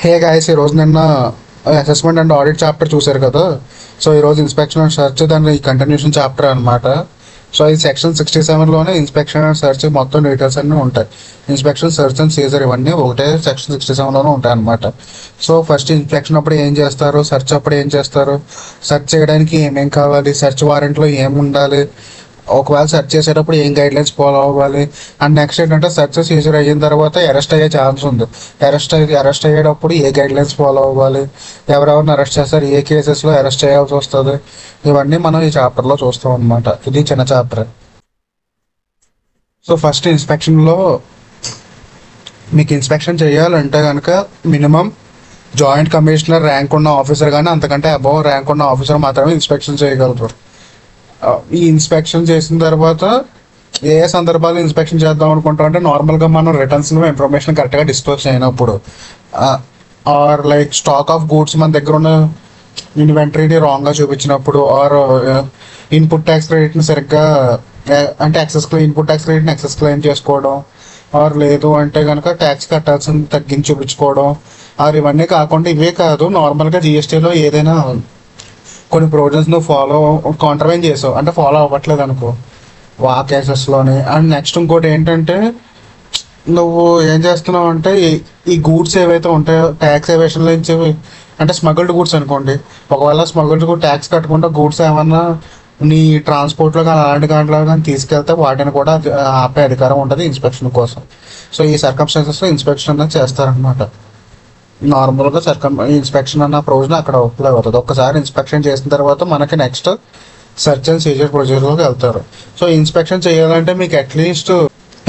Hey guys, ఈరోజు నిన్న assessment and audit chapter చూశారు కదా. సో ఈరోజు ఇన్స్పెక్షన్ అండ్ సెర్చ్ దాని కంటిన్యూషన్ చాప్టర్ అనమాట. సో ఈ సెక్షన్ 67లోనే ఇన్స్పెక్షన్ అండ్ సెర్చ్ మొత్తం డీటెయిల్స్ అన్నీ ఉంటాయి. ఇన్స్పెక్షన్, సెర్చ్ అండ్ సీజర్ ఇవన్నీ ఒకటే సెక్షన్ 67లోనే ఉంటాయి అనమాట. సో ఫస్ట్ ఇన్స్పెక్షన్ అప్పుడు ఏం చేస్తారు, సెర్చ్ అప్పుడు ఏం చేస్తారు, సెర్చ్ చేయడానికి ఏమేం కావాలి, సెర్చ్ వారెంట్లో ఏమి ఉండాలి, ఒకవేళ సెర్చ్ చేసేటప్పుడు ఏం గైడ్ లైన్స్ ఫాలో అవ్వాలి, అండ్ నెక్స్ట్ ఏంటంటే సెర్చ్ సీజర్ అయిన తర్వాత అరెస్ట్ అయ్యే ఛాన్స్ ఉంది. అరెస్ట్ అయ్యేటప్పుడు ఏ గైడ్ లైన్స్ ఫాలో అవ్వాలి, ఎవరెవరిని అరెస్ట్ చేస్తారు, ఏ కేసెస్లో అరెస్ట్ చేయాల్సి వస్తుంది, ఇవన్నీ మనం ఈ చాప్టర్లో చూస్తాం అనమాట. ఇది చిన్న చాప్టర్. సో ఫస్ట్ ఇన్స్పెక్షన్లో మీకు ఇన్స్పెక్షన్ చేయాలంటే కనుక మినిమం జాయింట్ కమిషనర్ ర్యాంక్ ఉన్న ఆఫీసర్ కానీ అంతకంటే అబవ్ ర్యాంక్ ఉన్న ఆఫీసర్ మాత్రమే ఇన్స్పెక్షన్ చేయగలరు. ఈ ఇన్స్పెక్షన్ చేసిన తర్వాత ఏ సందర్భాలు ఇన్స్పెక్షన్ చేద్దాం అనుకుంటాం అంటే, నార్మల్గా మనం రిటర్న్స్లో ఇన్ఫర్మేషన్ కరెక్ట్గా డిస్క్లోజ్ చేయనప్పుడు, or like stock of goods మన దగ్గర ఉన్న ఇన్వెంటరీని రాంగ్గా చూపించినప్పుడు, ఆర్ ఇన్పుట్ ట్యాక్స్ క్రెడిట్ని సరిగ్గా అంటే ఇన్పుట్ ట్యాక్స్ క్రెడిట్ని ఎక్సెస్ క్లెయిమ్ చేసుకోవడం, ఆర్ లేదు అంటే కనుక ట్యాక్స్ కట్టాల్సింది తగ్గించి చూపించుకోవడం, ఆర్ ఇవన్నీ కాకుండా ఇవే కాదు, నార్మల్గా జిఎస్టీలో ఏదైనా కొన్ని ప్రొవిజన్స్ నువ్వు కాంట్రవైన్ చేసావు అంటే ఫాలో అవ్వట్లేదు అనుకో ఆ కేసెస్లోని. అండ్ నెక్స్ట్ ఇంకోటి ఏంటంటే, నువ్వు ఏం చేస్తున్నావు అంటే ఈ గూడ్స్ ఏవైతే ఉంటాయో ట్యాక్స్ ఎవేషన్ నుంచి, అంటే స్మగుల్డ్ గూడ్స్ అనుకోండి, ఒకవేళ స్మగుల్డ్ ట్యాక్స్ కట్టకుండా గూడ్స్ ఏమన్నా నీ ట్రాన్స్పోర్ట్లో కానీ అలాంటి దాంట్లో కానీ తీసుకెళ్తే వాటిని కూడా ఆపే అధికారం ఉంటుంది ఇన్స్పెక్షన్ కోసం. సో ఈ సర్కమ్స్టాన్సెస్లో ఇన్స్పెక్షన్ అనేది చేస్తారనమాట. నార్మల్గా ఇన్స్పెక్షన్ అన్న ప్రొవిజన్ అక్కడ అప్లై అవుతుంది. ఒక్కసారి ఇన్స్పెక్షన్ చేసిన తర్వాత మనకి నెక్స్ట్ సెర్చ్ అండ్ సీజర్ ప్రొసీజర్లోకి వెళ్తారు. సో ఇన్స్పెక్షన్ చేయాలంటే మీకు at least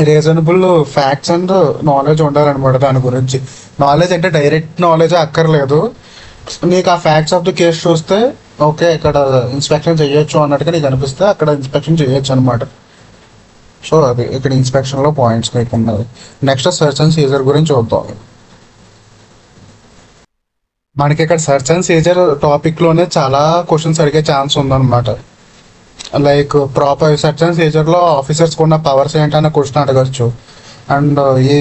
reasonable facts and knowledge ఉండాలన్నమాట. దాని గురించి నాలెడ్జ్ అంటే డైరెక్ట్ నాలెడ్జ్ అక్కర్లేదు, నీకు ఆ ఫ్యాక్ట్స్ ఆఫ్ ది కేసు చూస్తే ఓకే ఇక్కడ ఇన్స్పెక్షన్ చేయొచ్చు అన్నట్టుగా నీకు అనిపిస్తే అక్కడ ఇన్స్పెక్షన్ చేయొచ్చు అనమాట. సో అది ఇక్కడ ఇన్స్పెక్షన్లో పాయింట్స్ మీకు ఉన్నది. నెక్స్ట్ సెర్చ్ అండ్ సీజర్ గురించి చూద్దాం. మనకి ఇక్కడ సెర్చ్ అండ్ సీజర్ టాపిక్లోనే చాలా క్వశ్చన్స్ అడిగే ఛాన్స్ ఉందన్నమాట. లైక్ ప్రాపర్ సెర్చ్ అండ్ సీజర్లో ఆఫీసర్స్కి ఉన్న పవర్స్ ఏంటన్న క్వశ్చన్ అడగచ్చు. అండ్ ఈ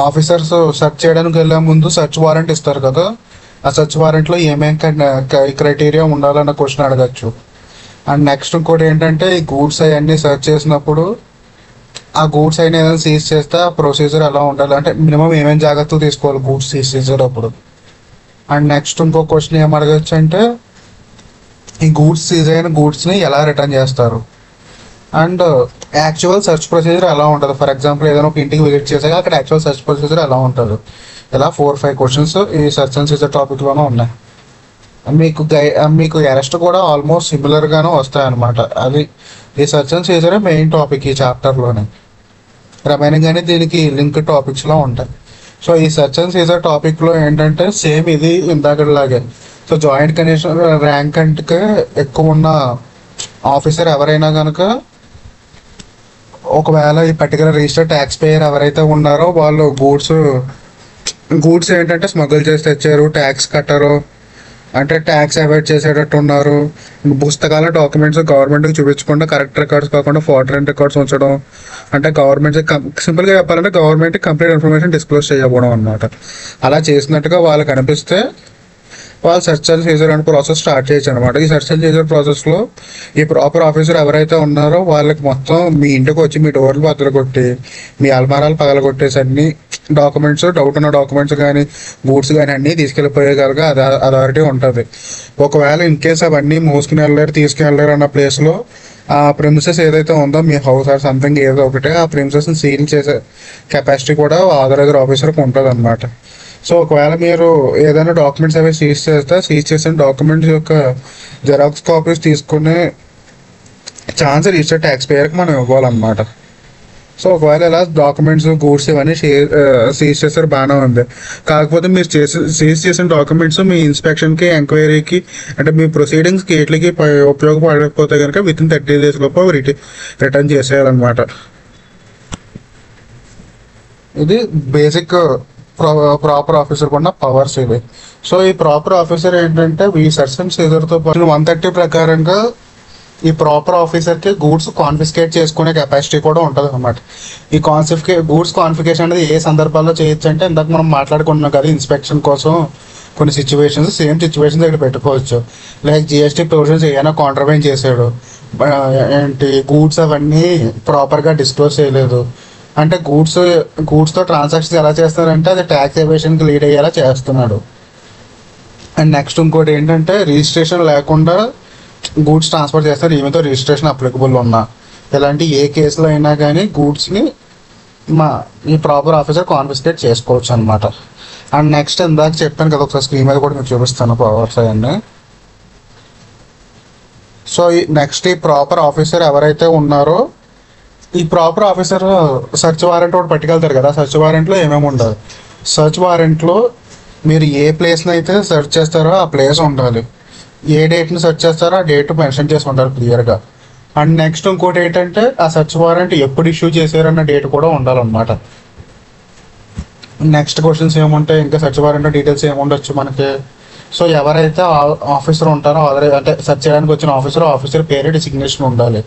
ఆఫీసర్స్ సెర్చ్ చేయడానికి వెళ్ళే ముందు సెర్చ్ వారెంట్ ఇస్తారు కదా, ఆ సెర్చ్ వారెంట్లో ఏమేం క్రైటీరియా ఉండాలన్న క్వశ్చన్ అడగచ్చు. అండ్ నెక్స్ట్ ఇంకోటి ఏంటంటే, ఈ గూడ్స్ అవన్నీ సెర్చ్ చేసినప్పుడు ఆ గూడ్స్ అయినా ఏదైనా సీజ్ చేస్తే ఆ ప్రొసీజర్ ఎలా ఉండాలి, అంటే మినిమం ఏమేమి జాగ్రత్తలు తీసుకోవాలి గూడ్స్ సీజ్ చేసేటప్పుడు. అండ్ నెక్స్ట్ ఇంకో క్వశ్చన్ ఏం అడగచ్చు అంటే, ఈ గూడ్స్ సీజ్ అయిన గూడ్స్ని ఎలా రిటర్న్ చేస్తారు, అండ్ యాక్చువల్ సెర్చ్ ప్రొసీజర్ ఎలా ఉంటుంది. ఫర్ ఎగ్జాంపుల్ ఏదైనా ఒక ఇంటికి విజిట్ చేసాక అక్కడ యాక్చువల్ సెర్చ్ ప్రొసీజర్ ఎలా ఉంటుంది. ఇలా 4-5 క్వశ్చన్స్ ఈ సెర్చ్ అండ్ సీజర్ టాపిక్లోనే ఉన్నాయి. మీకు అరెస్ట్ కూడా ఆల్మోస్ట్ సిమిలర్గానే వస్తాయన్నమాట. అది ఈ సెర్చ్ అండ్ సీజరే మెయిన్ టాపిక్ ఈ చాప్టర్లోనే. రిమైనింగ్ అని దీనికి లింక్ టాపిక్స్లో ఉంటాయి. సో ఈ సెర్చ్ అండ్ సీజర్ టాపిక్లో ఏంటంటే సేమ్ ఇది ఇందాకలాగే. సో జాయింట్ కమిషనర్ ర్యాంక్ అంటే ఎక్కువ ఉన్న ఆఫీసర్ ఎవరైనా కనుక, ఒకవేళ ఈ పర్టికులర్ రిజిస్టర్ ట్యాక్స్ పేయర్ ఎవరైతే ఉన్నారో వాళ్ళు గూడ్స్ ఏంటంటే స్మగుల్ చేసి తెచ్చారు, ట్యాక్స్ కట్టరు, అంటే ట్యాక్స్ అవాయిడ్ చేసేటట్టు ఉన్నారు, పుస్తకాల డాక్యుమెంట్స్ గవర్నమెంట్కి చూపించకుండా కరెక్ట్ రికార్డ్స్ కాకుండా ఫ్రాడ్యులెంట్ రికార్డ్స్ ఉంచడం, అంటే గవర్నమెంట్ సింపుల్గా చెప్పాలంటే గవర్నమెంట్ కంప్లీట్ ఇన్ఫర్మేషన్ డిస్క్లోజ్ చేయకపోవడం అనమాట. అలా చేసినట్టుగా వాళ్ళకి అనిపిస్తే వాళ్ళు search and seizure and process start చేయొచ్చు అనమాట. ఈ సెర్చ్ అండ్ సీజర్ ప్రాసెస్లో ఈ ప్రాపర్ ఆఫీసర్ ఎవరైతే ఉన్నారో వాళ్ళకి మొత్తం మీ ఇంటికి వచ్చి మీ డోర్లు బద్దలుకొట్టి మీ అల్మారాలు పగలగొట్టేసి అన్ని డాక్యుమెంట్స్, డౌట్ ఉన్న డాక్యుమెంట్స్ కానీ గూడ్స్ కానీ అన్నీ తీసుకెళ్ళిపోయేగలగా అథారిటీ ఉంటుంది. ఒకవేళ ఇన్ కేస్ అవన్నీ మోసుకుని తీసుకెళ్ళలేరు అన్న ప్లేస్లో ఆ ప్రిమిసెస్ ఏదైతే ఉందో మీ హౌస్ ఆర్ సంథింగ్ ఏదో ఒకటి, ఆ ప్రిమిసెస్ని సీల్ చేసే కెపాసిటీ కూడా ఆథరైజర్ ఆఫీసర్కి ఉంటుంది అనమాట. సో ఒకవేళ మీరు ఏదైనా డాక్యుమెంట్స్ అవి సీజ్ చేసిన డాక్యుమెంట్స్ యొక్క జెరాక్స్ కాపీస్ తీసుకునే ఛాన్స్ రిజిస్టర్ ట్యాక్స్ పేయర్కి మనం ఇవ్వాలన్నమాట. సో ఒకవేళ ఇలా డాక్యుమెంట్స్ గూడ్స్ ఇవన్నీ సీజ్ చేస్తారు బాగానే ఉంది. కాకపోతే మీరు సీజ్ చేసిన డాక్యుమెంట్స్ మీ ఇన్స్పెక్షన్కి, ఎంక్వైరీకి, అంటే మీ ప్రొసీడింగ్స్కి వీటికి ఉపయోగపడకపోతే కనుక విత్ ఇన్ 30 days లోపు రిటర్న్ చేసేయాలన్నమాట. ఇది బేసిక్ ప్రాపర్ ఆఫీసర్కి ఉన్న పవర్స్ ఇవి. సో ఈ ప్రాపర్ ఆఫీసర్ ఏంటంటే ఈ సెర్చ్ అండ్ సీజర్తో పాటు 130 ప్రకారంగా ఈ ప్రాపర్ ఆఫీసర్కి గూడ్స్ కాన్ఫిస్కేట్ చేసుకునే కెపాసిటీ కూడా ఉంటుంది అనమాట. ఈ గూడ్స్ కాన్ఫికేషన్ అనేది ఏ సందర్భాల్లో చేయొచ్చు అంటే, ఇందాక మనం మాట్లాడుకుంటున్నాం కదా ఇన్స్పెక్షన్ కోసం కొన్ని సేమ్ సిచ్యువేషన్స్ ఇక్కడ పెట్టుకోవచ్చు. లైక్ జిఎస్టీ ప్రొవిజన్స్ ఏమైనా కాంట్రవైన్ చేశాడు, ఏంటి గూడ్స్ అవన్నీ ప్రాపర్గా డిస్క్లోజ్ చేయలేదు అంటే, గూడ్స్తో ట్రాన్సాక్షన్స్ ఎలా చేస్తారంటే అది ట్యాక్స్ ఎవేషన్కి లీడ్ అయ్యేలా చేస్తున్నాడు. అండ్ నెక్స్ట్ ఇంకోటి ఏంటంటే, రిజిస్ట్రేషన్ లేకుండా గూడ్స్ ట్రాన్స్ఫర్ చేస్తారు ఈమెతో రిజిస్ట్రేషన్ అప్లికబుల్ ఉన్నా. ఇలాంటి ఏ కేసులో అయినా కానీ గూడ్స్ని ఈ ప్రాపర్ ఆఫీసర్ కాన్ఫిస్కేట్ చేసుకోవచ్చు అనమాట. అండ్ నెక్స్ట్ ఇందాక చెప్పాను కదా, ఒకసారి స్క్రీన్ మీద కూడా మీకు చూపిస్తాను పవర్స్ అవన్నీ. సో ఈ నెక్స్ట్ ఈ ప్రాపర్ ఆఫీసర్ ఎవరైతే ఉన్నారో, ఈ ప్రాపర్ ఆఫీసర్ సర్చ్ వారెంట్ ఒకటి పట్టుకెళ్తారు కదా. సర్చ్ వారెంట్లో ఏమేమి ఉండదు. సర్చ్ వారెంట్లో మీరు ఏ ప్లేస్ని అయితే సెర్చ్ చేస్తారో ఆ ప్లేస్ ఉండాలి, ఏ డేట్ని సెర్చ్ చేస్తారో ఆ డేట్ మెన్షన్ చేసి ఉంటారు క్లియర్గా. అండ్ నెక్స్ట్ ఇంకోటి ఏంటంటే, ఆ సెర్చ్ వారెంట్ ఎప్పుడు ఇష్యూ చేశారన్న డేట్ కూడా ఉండాలన్నమాట. నెక్స్ట్ క్వశ్చన్స్ ఏముంటాయి, ఇంకా సెర్చ్ వారెంట్ డీటెయిల్స్ ఏముండొచ్చు మనకి. సో ఎవరైతే ఆఫీసర్ ఉంటారో అంటే సెర్చ్ చేయడానికి వచ్చిన ఆఫీసర్ పేరు డిసిగ్నేషన్ ఉండాలి.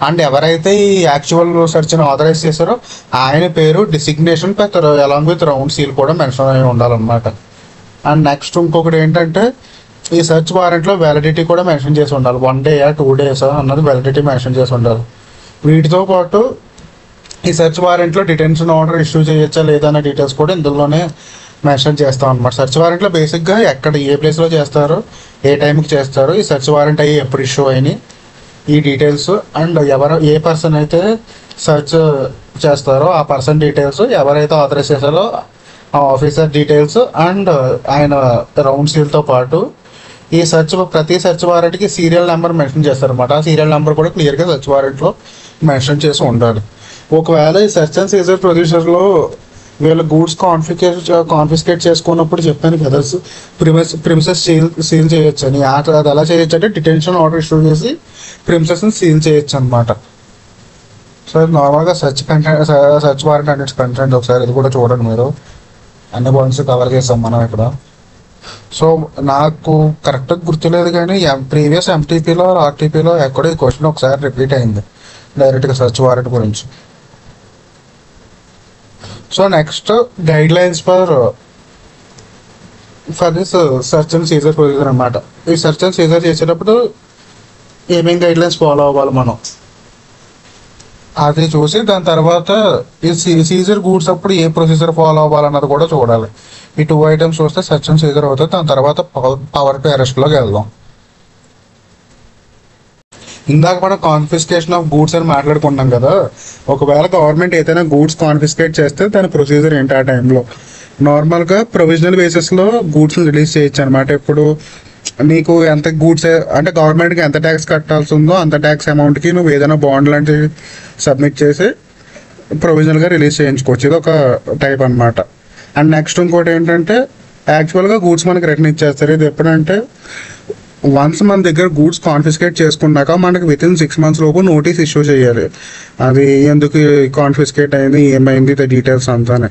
అండ్ ఎవరైతే ఈ యాక్చువల్ సెర్చ్ని ఆథరైజ్ చేశారో ఆయన పేరు, designation along with round seal కూడా మెన్షన్ అయి ఉండాలన్నమాట. అండ్ నెక్స్ట్ ఇంకొకటి ఏంటంటే, ఈ సెర్చ్ వారెంట్లో వ్యాలిడిటీ కూడా మెన్షన్ చేసి ఉండాలి. 1 day 2 days అన్నది వ్యాలిడిటీ మెన్షన్ చేసి ఉండాలి. వీటితో పాటు ఈ సెర్చ్ వారెంట్లో డిటెన్షన్ ఆర్డర్ ఇష్యూ చేయొచ్చా లేదా అనే డీటెయిల్స్ కూడా ఇందులోనే మెన్షన్ చేస్తాం అనమాట. సెర్చ్ వారెంట్లో బేసిక్గా ఎక్కడ ఏ ప్లేస్లో చేస్తారో, ఏ టైంకి చేస్తారో, ఈ సెర్చ్ వారెంట్ అయ్యి ఎప్పుడు ఇష్యూ అయినాయి, ఈ డీటెయిల్స్, అండ్ ఏ పర్సన్ అయితే సెర్చ్ చేస్తారో ఆ పర్సన్ డీటెయిల్స్, ఎవరైతే ఆథరైజ్ చేశారో ఆ ఆఫీసర్ డీటెయిల్స్, అండ్ ఆయన రౌండ్ సీల్తో పాటు ఈ ప్రతి సెర్చ్ వారెంట్కి సీరియల్ నెంబర్ మెన్షన్ చేస్తారనమాట. ఆ సీరియల్ నెంబర్ కూడా క్లియర్గా సెర్చ్ వారెంట్లో మెన్షన్ చేసి ఉండాలి. ఒకవేళ ఈ సెర్చ్ అండ్ సీజర్ ప్రొసీజర్లో వీళ్ళ గూడ్స్ కాన్ఫిస్కేట్ చేసుకున్నప్పుడు చెప్పాను కదా, ప్రిమిసెస్ సీల్ చేయొచ్చు అని. అది ఎలా చేయొచ్చు అంటే, డిటెన్షన్ ఆర్డర్ ఇష్యూ చేసి ప్రిమిసెస్ని సీల్ చేయొచ్చు అనమాట. సో నార్మల్గా search warrant and it's content ఒకసారి ఇది కూడా చూడండి మీరు. అన్ని పాయింట్స్ కవర్ చేస్తాం మనం ఇక్కడ. సో నాకు కరెక్ట్గా గుర్తులేదు కానీ ప్రీవియస్ ఎంటీపీలో ఆర్టీపీలో ఎక్కడో ఈ క్వశ్చన్ ఒకసారి రిపీట్ అయింది డైరెక్ట్గా సెర్చ్ వారెంట్ గురించి. So next guide lines for this search and seizure procedure అనమాట. ఈ సెర్చ్ అండ్ సీజర్ చేసేటప్పుడు ఏమేమి గైడ్ లైన్స్ ఫాలో అవ్వాలి మనం అది చూసి, దాని తర్వాత ఈ సీజర్ గూడ్స్ అప్పుడు ఏ ప్రొసీజర్ ఫాలో అవ్వాలన్నది కూడా చూడాలి. ఈ 2 items చూస్తే సెర్చ్ అండ్ సీజర్ అవుతుంది. దాని తర్వాత పవర్ టు అరెస్ట్లోకి వెళ్దాం. ఇందాక మనం కాన్ఫిస్కేషన్ ఆఫ్ గూడ్స్ అని మాట్లాడుకున్నాం కదా. ఒకవేళ గవర్నమెంట్ ఏదైనా గూడ్స్ కాన్ఫిస్కేట్ చేస్తే దాని ప్రొసీజర్ ఏంటి ఆ టైంలో. నార్మల్గా ప్రొవిజనల్ బేసిస్లో గూడ్స్ని రిలీజ్ చేయొచ్చు అనమాట. ఇప్పుడు నీకు ఎంత గూడ్స్ అంటే గవర్నమెంట్కి ఎంత ట్యాక్స్ కట్టాల్సి ఉందో అంత ట్యాక్స్ అమౌంట్కి నువ్వు ఏదైనా బాండ్ లాంటివి సబ్మిట్ చేసి ప్రొవిజనల్గా రిలీజ్ చేయించుకోవచ్చు. ఇది ఒక టైప్ అనమాట. అండ్ నెక్స్ట్ ఇంకోటి ఏంటంటే, యాక్చువల్గా గూడ్స్ మనకి రిటర్న్ ఇచ్చేస్తారు. ఇది ఎప్పుడంటే, వన్స్ మన దగ్గర గూడ్స్ కాన్ఫిస్కేట్ చేసుకున్నాక మనకి వితిన్ 6 months లోపు నోటీస్ ఇష్యూ చేయాలి. అది ఎందుకు కాన్ఫిస్కేట్ అయింది, ఏమైంది, డీటెయిల్స్ అంతానే.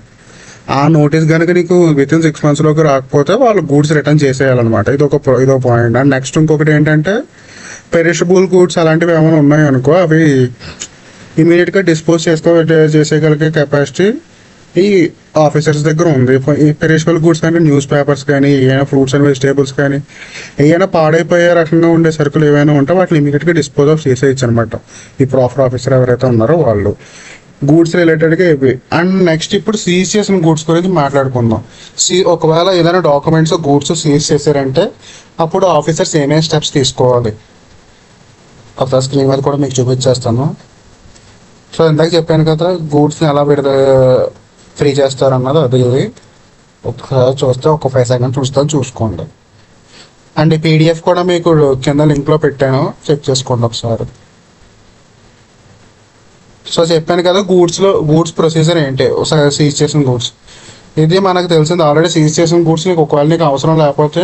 ఆ నోటీస్ కనుక నీకు వితిన్ 6 months లోకి రాకపోతే వాళ్ళు గూడ్స్ రిటర్న్ చేసేయాలన్నమాట. ఇదో పాయింట్. అండ్ నెక్స్ట్ ఇంకొకటి ఏంటంటే, పెరిషబుల్ గూడ్స్ అలాంటివి ఏమైనా ఉన్నాయి అనుకో, అవి ఇమీడియట్గా డిస్పోజ్ చేసేయగలిగే కెపాసిటీ ఈ ఆఫీసర్స్ దగ్గర ఉంది. ఈ పెరిషబుల్ గూడ్స్ అంటే న్యూస్ పేపర్స్ కానీ, ఏమైనా ఫ్రూట్స్ అండ్ వెజిటేబుల్స్ కానీ, ఏమైనా పాడైపోయే రకంగా ఉండే సరుకులు ఏమైనా ఉంటే వాటిని ఇమీడియట్గా డిస్పోజ్ ఆఫ్ చేసేయచ్చు అనమాట. ఈ ప్రాపర్ ఆఫీసర్ ఎవరైతే ఉన్నారో వాళ్ళు. గూడ్స్ రిలేటెడ్గా ఇవి. అండ్ నెక్స్ట్ ఇప్పుడు సీజ్ చేసిన గూడ్స్ గురించి మాట్లాడుకుందాం. ఒకవేళ ఏదైనా డాక్యుమెంట్స్ గూడ్స్ సీజ్ చేశారంటే అప్పుడు ఆఫీసర్స్ ఏమేమి స్టెప్స్ తీసుకోవాలి ఒకసారి స్క్రీన్ మీద కూడా మీకు చూపించేస్తాను. సో ఇందాక చెప్పాను కదా గూడ్స్ని ఎలా ఫ్రీ చేస్తారన్నది. అది ఒకసారి చూస్తే ఒక 5 seconds చూసుకోండి. అండ్ ఈ పీడిఎఫ్ కూడా మీకు కింద లింక్లో పెట్టాను, చెక్ చేసుకోండి ఒకసారి. సో చెప్పాను కదా గూడ్స్ ప్రొసీజర్ ఏంటి సీజ్ చేసిన గూడ్స్. ఇది మనకు తెలిసింది ఆల్రెడీ. సీజ్ చేసిన గూడ్స్ నీకు ఒకవేళ నీకు అవసరం లేకపోతే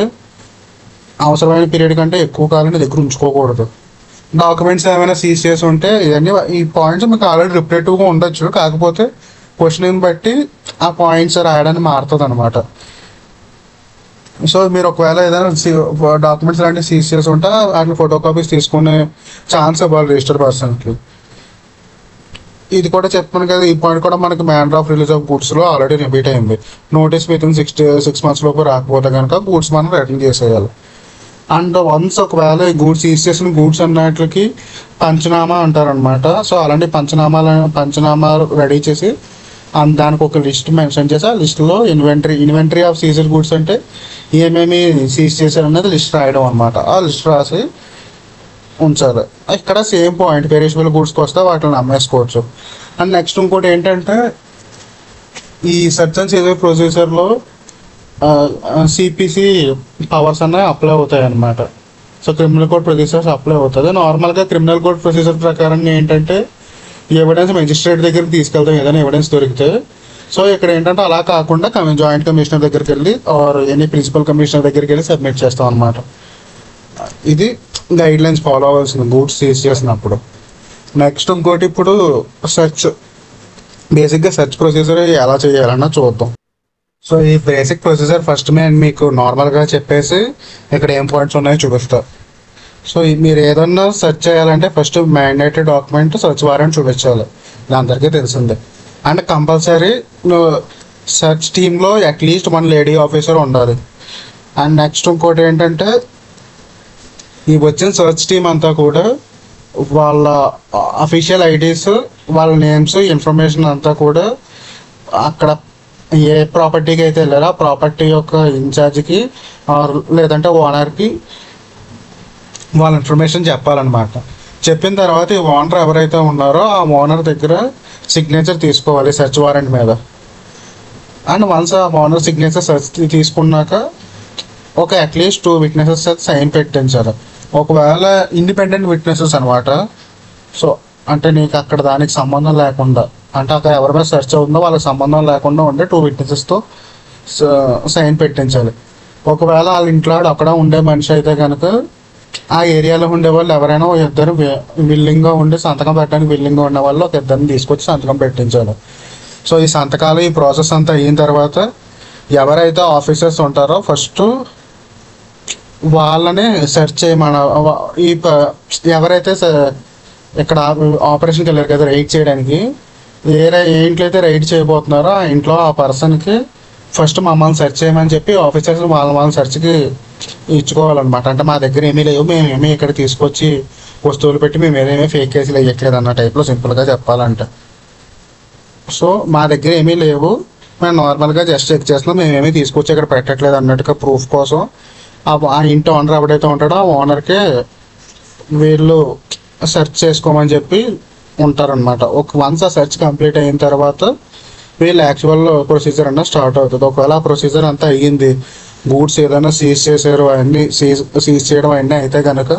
అవసరమైన పీరియడ్ కంటే ఎక్కువ కాలం నీ దగ్గర ఉంచుకోకూడదు. డాక్యుమెంట్స్ ఏమైనా సీజ్ చేసి ఉంటే ఇవన్నీ ఈ పాయింట్స్ మీకు ఆల్రెడీ రిపీటెడ్గా ఉండొచ్చు, కాకపోతే క్వశ్చన్ బట్టి ఆ పాయింట్స్ రాయడానికి మారుతుంది అనమాట. సో మీరు ఒకవేళ ఏదైనా డాక్యుమెంట్స్ లాంటివి సీజ్ చేసి ఉంటే వాటిని ఫోటో కాపీస్ తీసుకునే ఛాన్స్ ఇవ్వాలి రిజిస్టర్ పర్సన్కి. ఇది కూడా చెప్పాను కదా, ఈ పాయింట్ కూడా మనకి మ్యాటర్ ఆఫ్ రిలీజ్ ఆఫ్ గూడ్స్లో ఆల్రెడీ రిపీట్ అయింది. నోటీస్ విత్ ఇన్ 6 months లోపు రాకపోతే కనుక గూడ్స్ మనం రిటర్న్ చేసేయాలి. అండ్ వన్స్ ఒకవేళ ఈ గూడ్స్ సీజ్ చేసిన గూడ్స్ అన్నిటికి పంచనామా అంటారనమాట. సో అలాంటి పంచనామా రెడీ చేసి దానికి ఒక లిస్ట్ మెన్షన్ చేసి ఆ లిస్టులో ఇన్వెంటరీ ఆఫ్ సీజర్ గూడ్స్ అంటే ఏమేమి సీజ్ చేశారనేది లిస్ట్ రాయడం అనమాట. ఆ లిస్ట్ రాసి ఉంచాలి. ఇక్కడ సేమ్ పాయింట్, పెరిషబుల్ గూడ్స్కి వస్తే వాటిని అమ్మేసుకోవచ్చు. అండ్ నెక్స్ట్ ఇంకోటి ఏంటంటే ఈ సెర్చ్ అండ్ సీజర్ ప్రొసీజర్లో సిపిసి పవర్స్ అనేవి అప్లై అవుతాయి అన్నమాట. So criminal code procedures apply అవుతుంది. నార్మల్గా క్రిమినల్ కోడ్ ప్రొసీజర్ ప్రకారం ఏంటంటే ఎవిడెన్స్ మెజిస్ట్రేట్ దగ్గరికి తీసుకెళ్తాం ఏదైనా ఎవిడెన్స్ దొరికితే. సో ఇక్కడ ఏంటంటే అలా కాకుండా జాయింట్ కమిషనర్ దగ్గరికి వెళ్ళి ఆర్ ఎనీ ప్రిన్సిపల్ కమిషనర్ దగ్గరికి వెళ్ళి సబ్మిట్ చేస్తాం అనమాట. ఇది గైడ్ లైన్స్ ఫాలో అవ్వాల్సింది గూడ్స్ సీజ్ చేసినప్పుడు. నెక్స్ట్ ఇంకోటి ఇప్పుడు బేసిక్గా సెర్చ్ ప్రొసీజర్ ఎలా చేయాలన్నా చూద్దాం. సో ఈ బేసిక్ ప్రొసీజర్ ఫస్ట్ నేను మీకు నార్మల్గా చెప్పేసి ఇక్కడ ఏం పాయింట్స్ ఉన్నాయో చూపిస్తా. సో మీరు ఏదన్నా సెర్చ్ చేయాలంటే first mandatory document search warrant చూపించాలి, ఇది అందరికీ తెలిసిందే. అండ్ కంపల్సరీ సెర్చ్ టీంలో అట్లీస్ట్ 1 లేడీ ఆఫీసర్ ఉండాలి. అండ్ నెక్స్ట్ ఇంకోటి ఏంటంటే ఈ వచ్చిన సెర్చ్ టీమ్ అంతా కూడా వాళ్ళ అఫీషియల్ ఐడీస్, వాళ్ళ నేమ్స్, ఇన్ఫర్మేషన్ అంతా కూడా అక్కడ ఏ ప్రాపర్టీకి అయితే వెళ్ళారో ఆ ప్రాపర్టీ యొక్క ఇన్ఛార్జ్కి లేదంటే ఓనర్కి వాళ్ళ ఇన్ఫర్మేషన్ చెప్పాలన్నమాట. చెప్పిన తర్వాత ఈ ఓనర్ ఎవరైతే ఉన్నారో ఆ ఓనర్ దగ్గర సిగ్నేచర్ తీసుకోవాలి సెర్చ్ వారెంట్ మీద. అండ్ వన్స్ ఆ ఓనర్ సిగ్నేచర్ సెర్చ్ తీసుకున్నాక ఒక అట్లీస్ట్ 2 విట్నెసెస్ సైన్ పెట్టించాలి. ఒకవేళ ఇండిపెండెంట్ విట్నెసెస్ అనమాట. సో అంటే నీకు అక్కడ దానికి సంబంధం లేకుండా, అంటే అక్కడ ఎవరి మీద సెర్చ్ అవుతుందో వాళ్ళకి సంబంధం లేకుండా ఉండే 2 విట్నెసెస్తో సైన్ పెట్టించాలి. ఒకవేళ వాళ్ళ ఇంట్లో అక్కడ ఉండే మనిషి అయితే కనుక ఆ ఏరియాలో ఉండే వాళ్ళు ఎవరైనా ఇద్దరు విల్లింగ్గా ఉండి సంతకం పెట్టడానికి విల్లింగ్గా ఉన్న వాళ్ళు ఒక ఇద్దరిని తీసుకొచ్చి సంతకం పెట్టించాలి. సో ఈ సంతకాలు ఈ ప్రాసెస్ అంతా అయిన తర్వాత ఎవరైతే ఆఫీసర్స్ ఉంటారో ఫస్ట్ వాళ్ళని సెర్చ్ చేయమన ఈ ఎవరైతే ఇక్కడ ఆపరేషన్కి వెళ్ళారు కదా రైడ్ చేయడానికి, ఏ ఇంట్లో అయితే రైడ్ చేయబోతున్నారో ఆ ఇంట్లో ఆ పర్సన్కి ఫస్ట్ మమ్మల్ని సెర్చ్ చేయమని చెప్పి ఆఫీసర్స్ వాళ్ళ సెర్చ్కి ఇచ్చుకోవాలన్నమాట. అంటే మా దగ్గర ఏమీ లేవు, మేమేమీ ఇక్కడ తీసుకొచ్చి వస్తువులు పెట్టి మేము ఏదేమీ ఫేక్ కేసులు వేయట్లేదు అన్న టైప్లో సింపుల్గా చెప్పాలంటే. సో మా దగ్గర ఏమీ లేవు, మేము నార్మల్గా జస్ట్ చెక్ చేస్తున్నాం, మేమేమీ తీసుకొచ్చి ఇక్కడ పెట్టట్లేదు అన్నట్టుగా ప్రూఫ్ కోసం ఆ ఇంటి ఓనర్ ఎవడైతే ఉంటాడో ఆ ఓనర్కే వీళ్ళు సెర్చ్ చేసుకోమని చెప్పి ఉంటారనమాట. వన్స్ ఆ సెర్చ్ కంప్లీట్ అయిన తర్వాత వీళ్ళు యాక్చువల్ ప్రొసీజర్ అన్న స్టార్ట్ అవుతుంది. ఒకవేళ ఆ ప్రొసీజర్ అంతా అయ్యింది, గూడ్స్ ఏదైనా సీజ్ చేశారు అవన్నీ సీజ్ చేయడం అవన్నీ అయితే కనుక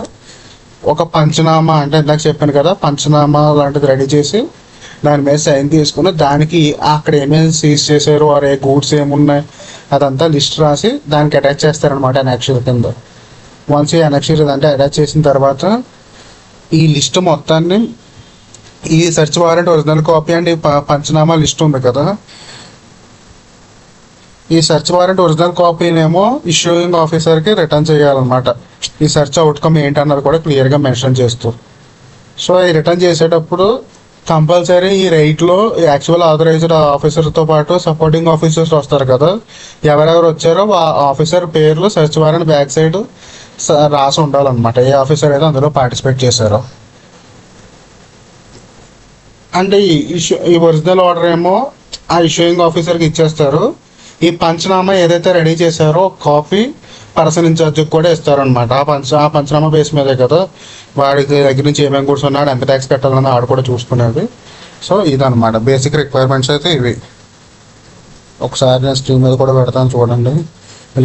ఒక పంచనామా, అంటే ఇందాక చెప్పాను కదా పంచనామా లాంటిది రెడీ చేసి దాని మీద సైన్ తీసుకుని దానికి అక్కడ ఏమేమి సీజ్ చేశారు ఏ గూడ్స్ ఏమున్నాయి అదంతా లిస్ట్ రాసి దానికి అటాచ్ చేస్తారనమాట అనెక్షర్ కింద. వన్స్ ఈ అనెక్షర్ అంటే అటాచ్ చేసిన తర్వాత ఈ లిస్ట్ మొత్తాన్ని ఈ search warrant original copy and ఈ పంచనామా లిస్ట్ ఉంది కదా, ఈ సెర్చ్ వారెంట్ ఒరిజినల్ కాపీనేమో ఇష్యూయింగ్ ఆఫీసర్కి రిటర్న్ చేయాలన్నమాట. ఈ సెర్చ్ అవుట్కమ్ ఏంటన్నది కూడా క్లియర్గా మెన్షన్ చేస్తూ. సో ఈ రిటర్న్ చేసేటప్పుడు కంపల్సరీ ఈ రైట్లో యాక్చువల్ ఆథరైజ్డ్ ఆఫీసర్తో పాటు సపోర్టింగ్ ఆఫీసర్స్ వస్తారు కదా, ఎవరెవరు వచ్చారో ఆ ఆఫీసర్ పేర్లు సెర్చ్ వారెంట్ బ్యాక్ సైడ్ రాసి ఉండాలన్నమాట, ఏ ఆఫీసర్ అయితే అందులో పార్టిసిపేట్ చేశారో. అంటే ఈ ఒరిజినల్ ఆర్డర్ ఏమో ఆ ఇష్యూయింగ్ ఆఫీసర్కి ఇచ్చేస్తారు. ఈ పంచనామా ఏదైతే రెడీ చేశారో కాపీ పర్సన్ ఇన్ఛార్జ్కి కూడా ఇస్తారనమాట. ఆ పంచనామా బేస్ మీదే కదా వాడికి దగ్గర నుంచి ఏమేమి గూడ్స్ ఉన్నాడు, ఎంత ట్యాక్స్ కట్టాలన్నా ఆడు కూడా చూసుకునేది. సో ఇదనమాట బేసిక్ రిక్వైర్మెంట్స్ అయితే ఇవి. ఒకసారి నేను స్క్రీన్ మీద కూడా పెడతాను చూడండి.